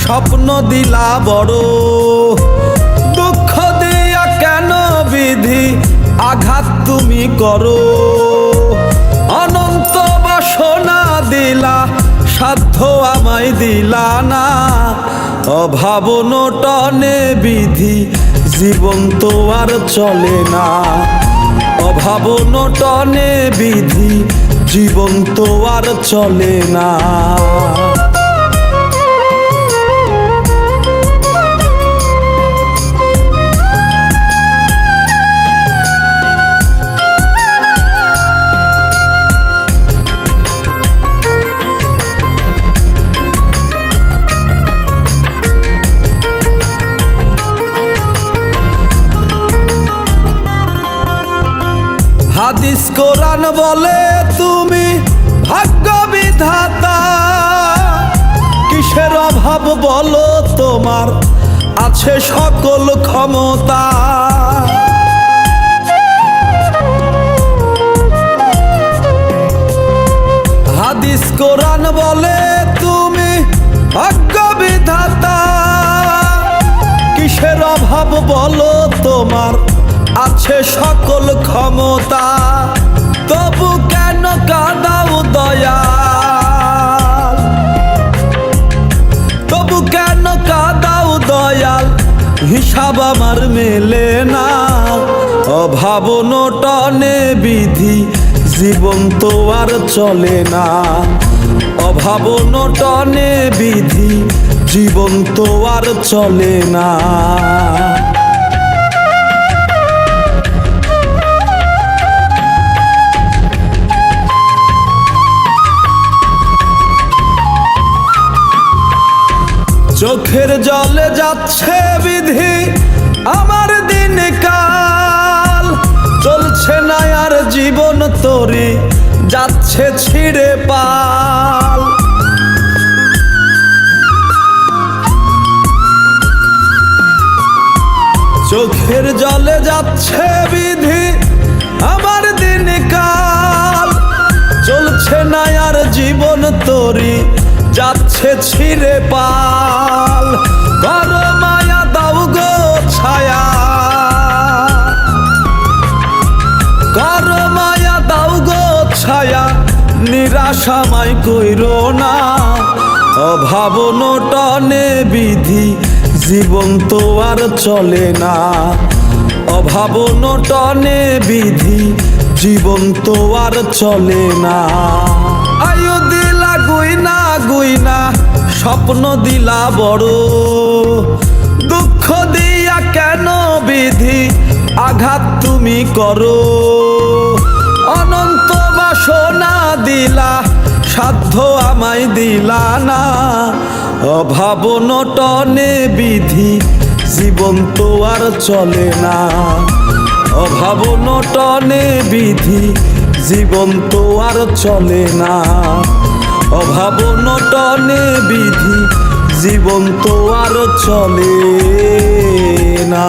স্বপ্ন দিলা বড়, দুঃখ দিয়া কেন বিধি আঘাত তুমি করো। অনন্ত বাসনা দিলা, সাধ্য আমায় দিলা না। অভাব নটনে বিধি জীবন তো আর চলে না। অভাব নটনে বিধি জীবন তো আর চলে না। হাদিস কোরআন বলে তুমি ভাগ্য বিধাতা, কিসের অভাব বলো তোমার আছে সকল ক্ষমতা। হাদিস কোরআন বলে তুমি ভাগ্য বিধাতা, কিসের অভাব বলো তোমার আছে সকল ক্ষমতা। তবু কেন কাঁদাও দয়াল, তবু কেন কাঁদাও দয়াল, হিসাব আমার মেলে না। অভাব নটনে বিধি জীবন তো আর চলে না। অভাব নটনে বিধি জীবন তো আর চলে না। চোখের জলে যাচ্ছে বিধি আমার দিন কাল, চলছে না আর জীবন তরি যাচ্ছে ছিঁড়ে পাল। চোখের জলে যাচ্ছে বিধি আমার দিন কাল, চলছে না আর জীবন তরি যাচ্ছে ছিঁড়ে পাল। কর মায়া দাও গো ছায়া, কর মায়া দাও গো ছায়া, নিরাশামাই কইরো না। অভাব নটনে বিধি জীবন তো আর চলে না। অভাব নটনে বিধি জীবন তো আর চলে না। আয়ু দিলা গুইনা গুইনা, স্বপ্ন দিলা বড়, দুঃখ দিয়া কেন বিধি আঘাত তুমি করো। অনন্ত বাসনা দিলা, সাধ্য আমায় দিলা না। অভাব নটনে বিধি জীবন তো আর চলে না। অভাব নটনে বিধি জীবন তো আর চলে না। অভাব নটনে বিধি জীবন তো আর চলে না।